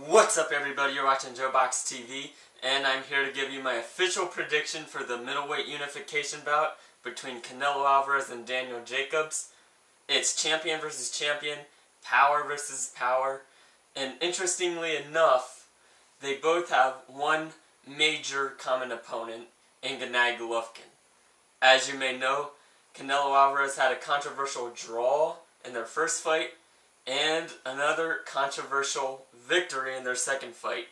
What's up, everybody? You're watching JoeBoxTV, and I'm here to give you my official prediction for the middleweight unification bout between Canelo Alvarez and Daniel Jacobs. It's champion versus champion, power versus power, and interestingly enough, they both have one major common opponent in Gennady Golovkin. As you may know, Canelo Alvarez had a controversial draw in their first fight, and another controversial victory in their second fight.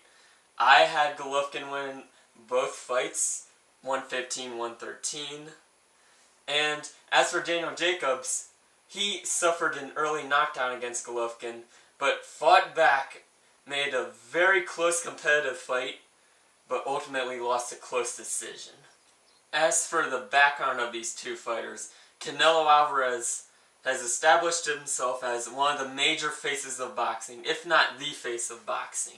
I had Golovkin win both fights, 115-113. And as for Daniel Jacobs, he suffered an early knockdown against Golovkin, but fought back, made a very close competitive fight, but ultimately lost a close decision. As for the background of these two fighters, Canelo Alvarez has established himself as one of the major faces of boxing, if not the face of boxing.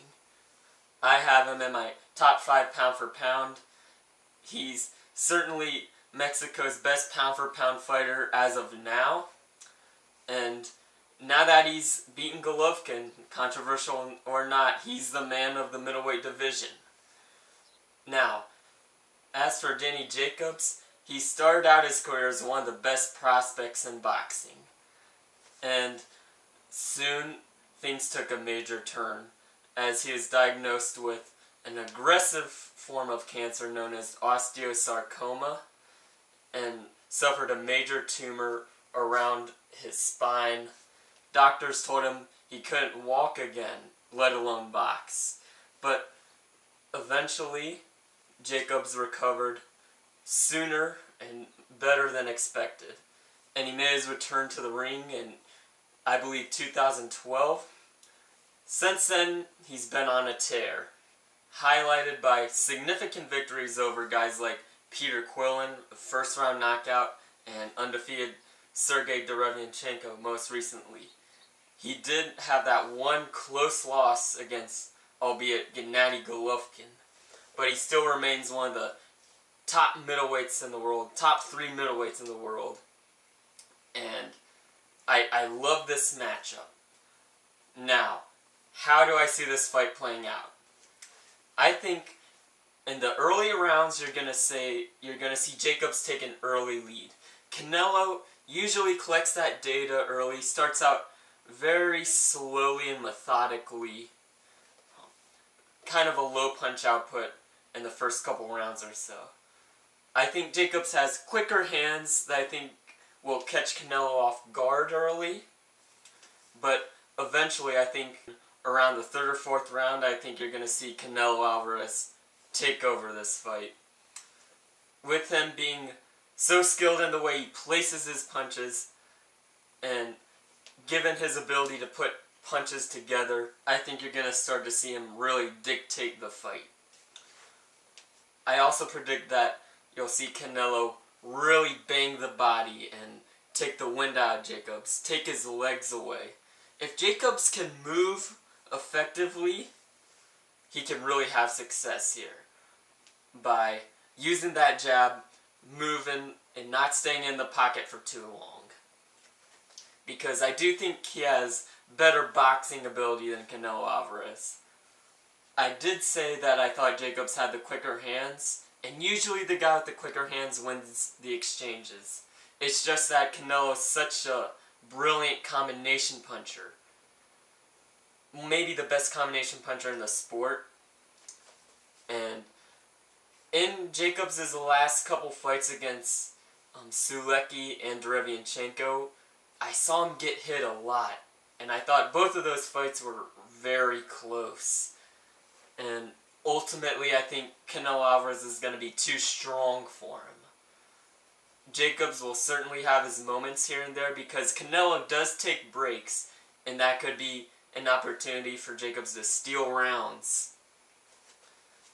I have him in my top 5 pound for pound. He's certainly Mexico's best pound for pound fighter as of now. And now that he's beaten Golovkin, controversial or not, he's the man of the middleweight division. Now, as for Danny Jacobs, he started out his career as one of the best prospects in boxing. And soon things took a major turn as he was diagnosed with an aggressive form of cancer known as osteosarcoma and suffered a major tumor around his spine. Doctors told him he couldn't walk again, let alone box. But eventually, Jacobs recovered sooner and better than expected. And he made his return to the ring in, I believe, 2012. Since then, he's been on a tear, highlighted by significant victories over guys like Peter Quillin, a first-round knockout, and undefeated Sergey Derevyanchenko most recently. He did have that one close loss against, albeit, Gennady Golovkin, but he still remains one of the top middleweights in the world, top 3 middleweights in the world. And I love this matchup. Now, how do I see this fight playing out? I think in the early rounds you're gonna see Jacobs take an early lead. Canelo usually collects that data early, starts out very slowly and methodically, kind of a low punch output in the first couple rounds or so. I think Jacobs has quicker hands that I think will catch Canelo off guard early. But eventually, I think around the 3rd or 4th round, I think you're going to see Canelo Alvarez take over this fight. With him being so skilled in the way he places his punches, and given his ability to put punches together, I think you're going to start to see him really dictate the fight. I also predict that you'll see Canelo really bang the body and take the wind out of Jacobs, take his legs away. If Jacobs can move effectively, he can really have success here by using that jab, moving, and not staying in the pocket for too long. Because I do think he has better boxing ability than Canelo Alvarez. I did say that I thought Jacobs had the quicker hands, and usually the guy with the quicker hands wins the exchanges. It's just that Canelo is such a brilliant combination puncher. Maybe the best combination puncher in the sport. And in Jacobs' last couple fights against Sulecki and Derevyanchenko, I saw him get hit a lot. And I thought both of those fights were very close. And ultimately, I think Canelo Alvarez is going to be too strong for him. Jacobs will certainly have his moments here and there because Canelo does take breaks, and that could be an opportunity for Jacobs to steal rounds.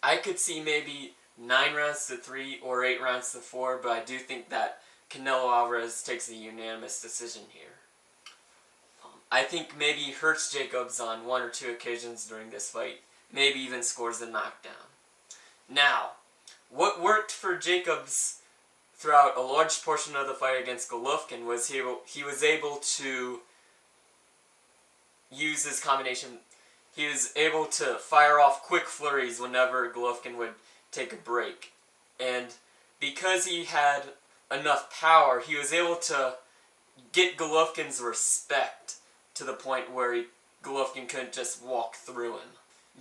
I could see maybe 9 rounds to 3 or 8 rounds to 4, but I do think that Canelo Alvarez takes a unanimous decision here. I think maybe he hurts Jacobs on 1 or 2 occasions during this fight. Maybe even scores a knockdown. Now, what worked for Jacobs throughout a large portion of the fight against Golovkin was he was able to use his combination he was able to fire off quick flurries whenever Golovkin would take a break. And because he had enough power, he was able to get Golovkin's respect to the point where Golovkin couldn't just walk through him.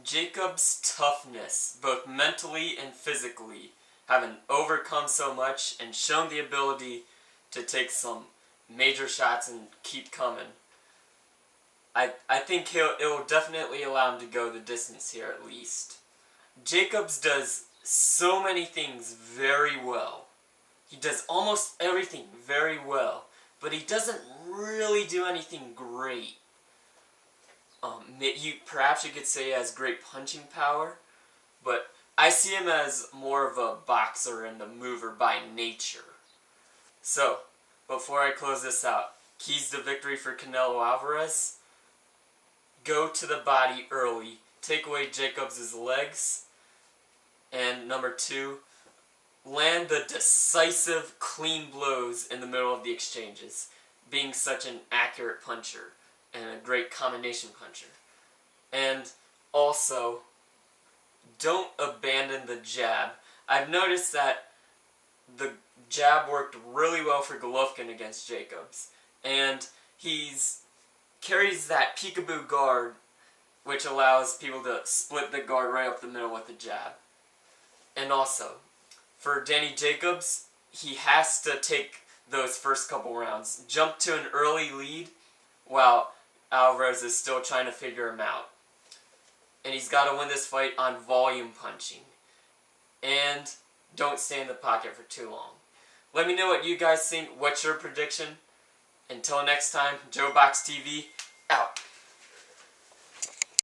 Jacobs' toughness, both mentally and physically, having overcome so much and shown the ability to take some major shots and keep coming, I think it will definitely allow him to go the distance here at least. Jacobs does so many things very well. He does almost everything very well, but he doesn't really do anything great. Perhaps you could say he has great punching power, but I see him as more of a boxer and a mover by nature. So, before I close this out, keys to victory for Canelo Alvarez: go to the body early, take away Jacobs' legs, and number 2, land the decisive, clean blows in the middle of the exchanges, being such an accurate puncher and a great combination puncher. And also, don't abandon the jab. I've noticed that the jab worked really well for Golovkin against Jacobs, and he's carries that peekaboo guard, which allows people to split the guard right up the middle with the jab. And also, for Danny Jacobs, he has to take those first couple rounds, jump to an early lead while Alvarez is still trying to figure him out. And he's got to win this fight on volume punching. And don't stay in the pocket for too long. Let me know what you guys think. What's your prediction? Until next time, JoeBoxTV, out.